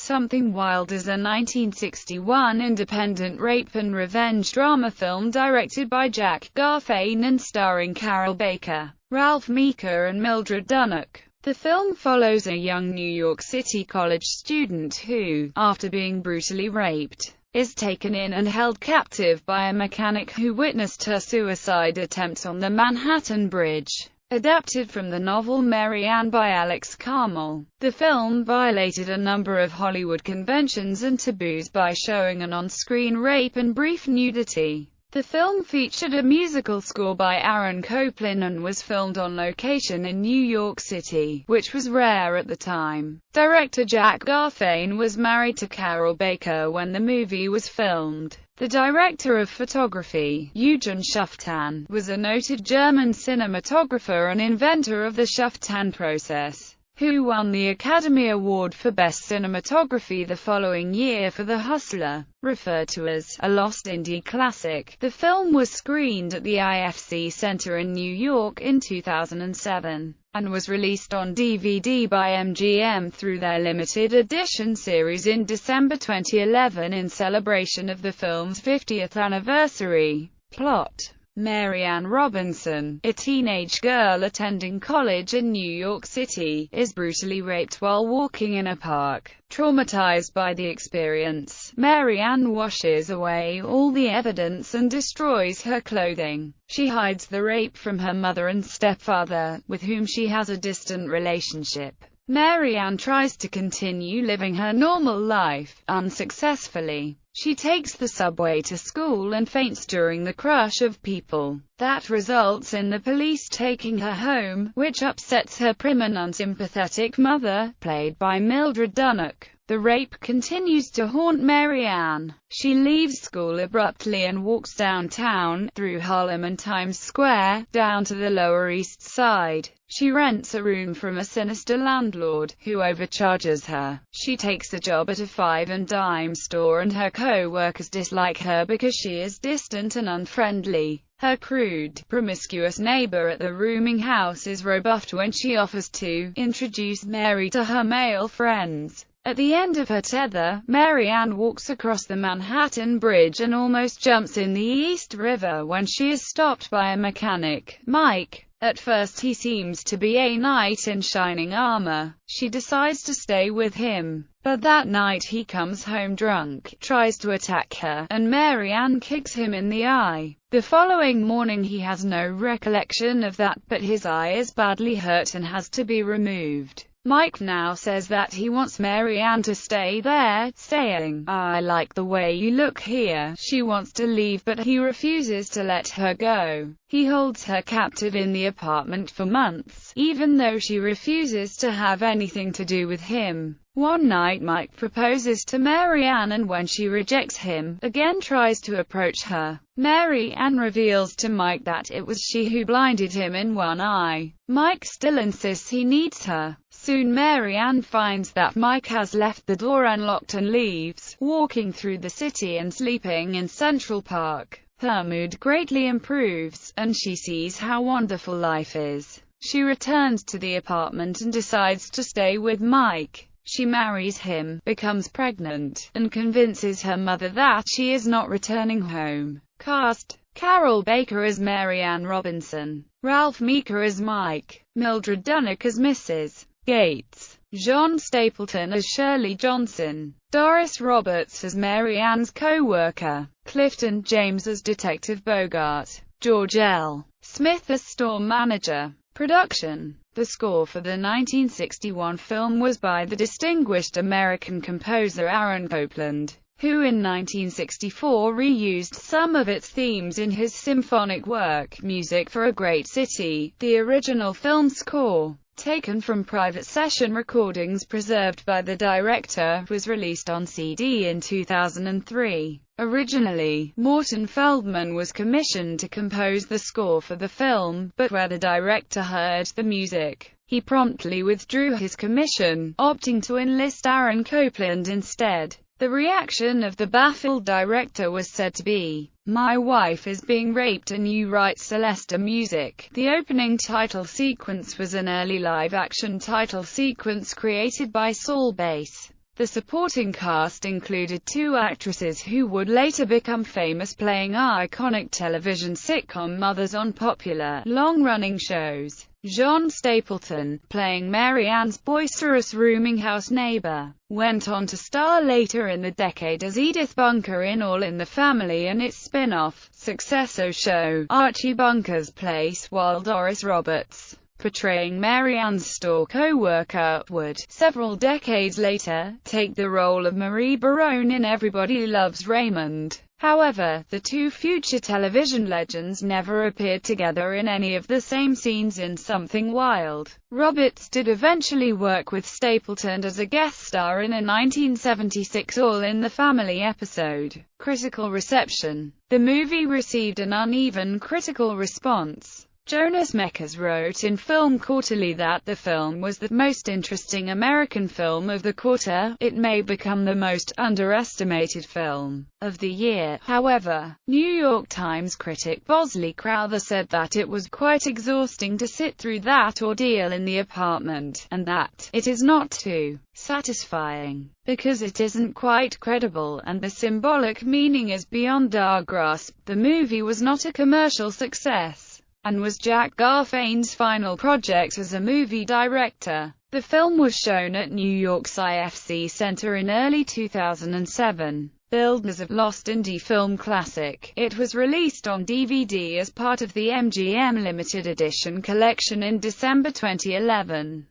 Something Wild is a 1961 independent rape and revenge drama film directed by Jack Garfein and starring Carol Baker, Ralph Meeker and Mildred Dunnock. The film follows a young New York City college student who, after being brutally raped, is taken in and held captive by a mechanic who witnessed her suicide attempt on the Manhattan Bridge. Adapted from the novel Mary Ann by Alex Carmel, the film violated a number of Hollywood conventions and taboos by showing an on-screen rape and brief nudity. The film featured a musical score by Aaron Copland and was filmed on location in New York City, which was rare at the time. Director Jack Garfein was married to Carol Baker when the movie was filmed. The director of photography, Eugen Schuftan, was a noted German cinematographer and inventor of the Schuftan process, who won the Academy Award for Best Cinematography the following year for The Hustler, referred to as a lost indie classic. The film was screened at the IFC Center in New York in 2007, and was released on DVD by MGM through their limited edition series in December 2011 in celebration of the film's 50th anniversary. Plot: Mary Ann Robinson, a teenage girl attending college in New York City, is brutally raped while walking in a park. Traumatized by the experience, Mary Ann washes away all the evidence and destroys her clothing. She hides the rape from her mother and stepfather, with whom she has a distant relationship. Mary Ann tries to continue living her normal life, unsuccessfully. She takes the subway to school and faints during the crush of people. That results in the police taking her home, which upsets her prim and unsympathetic mother, played by Mildred Dunnock. The rape continues to haunt Mary Ann. She leaves school abruptly and walks downtown, through Harlem and Times Square, down to the Lower East Side. She rents a room from a sinister landlord, who overcharges her. She takes a job at a five-and-dime store and her co-workers dislike her because she is distant and unfriendly. Her crude, promiscuous neighbor at the rooming house is rebuffed when she offers to introduce Mary to her male friends. At the end of her tether, Mary Ann walks across the Manhattan Bridge and almost jumps in the East River when she is stopped by a mechanic, Mike. At first he seems to be a knight in shining armor. She decides to stay with him, but that night he comes home drunk, tries to attack her, and Mary Ann kicks him in the eye. The following morning he has no recollection of that, but his eye is badly hurt and has to be removed. Mike now says that he wants Mary Ann to stay there, saying, "I like the way you look here." She wants to leave but he refuses to let her go. He holds her captive in the apartment for months, even though she refuses to have anything to do with him. One night Mike proposes to Mary Ann and when she rejects him, again tries to approach her. Mary Ann reveals to Mike that it was she who blinded him in one eye. Mike still insists he needs her. Soon Mary Ann finds that Mike has left the door unlocked and leaves, walking through the city and sleeping in Central Park. Her mood greatly improves, and she sees how wonderful life is. She returns to the apartment and decides to stay with Mike. She marries him, becomes pregnant, and convinces her mother that she is not returning home. Cast: Carol Baker as Mary Ann Robinson, Ralph Meeker as Mike, Mildred Dunnock as Mrs. Gates, John Stapleton as Shirley Johnson, Doris Roberts as Mary Ann's co-worker, Clifton James as Detective Bogart, George L. Smith as store manager. Production. The score for the 1961 film was by the distinguished American composer Aaron Copland, who in 1964 reused some of its themes in his symphonic work, Music for a Great City. The original film score, taken from private session recordings preserved by the director, was released on CD in 2003. Originally, Morton Feldman was commissioned to compose the score for the film, but where the director heard the music, he promptly withdrew his commission, opting to enlist Aaron Copland instead. The reaction of the baffled director was said to be, "My wife is being raped and you write Celesta music." The opening title sequence was an early live-action title sequence created by Saul Bass. The supporting cast included two actresses who would later become famous playing iconic television sitcom mothers on popular, long-running shows. John Stapleton, playing Mary Ann's boisterous rooming house neighbor, went on to star later in the decade as Edith Bunker in All in the Family and its spin-off, successor show, Archie Bunker's Place, while Doris Roberts, portraying Mary Ann's store co-worker, would, several decades later, take the role of Marie Barone in Everybody Loves Raymond. However, the two future television legends never appeared together in any of the same scenes in Something Wild. Roberts did eventually work with Stapleton as a guest star in a 1976 All in the Family episode. Critical reception. The movie received an uneven critical response. Jonas Mekas wrote in Film Quarterly that the film was the most interesting American film of the quarter. It may become the most underestimated film of the year. However, New York Times critic Bosley Crowther said that it was quite exhausting to sit through that ordeal in the apartment, and that it is not too satisfying because it isn't quite credible, and the symbolic meaning is beyond our grasp. The movie was not a commercial success and was Jack Garfane's final project as a movie director. The film was shown at New York's IFC Center in early 2007. Billed as a lost indie film classic, it was released on DVD as part of the MGM limited edition collection in December 2011.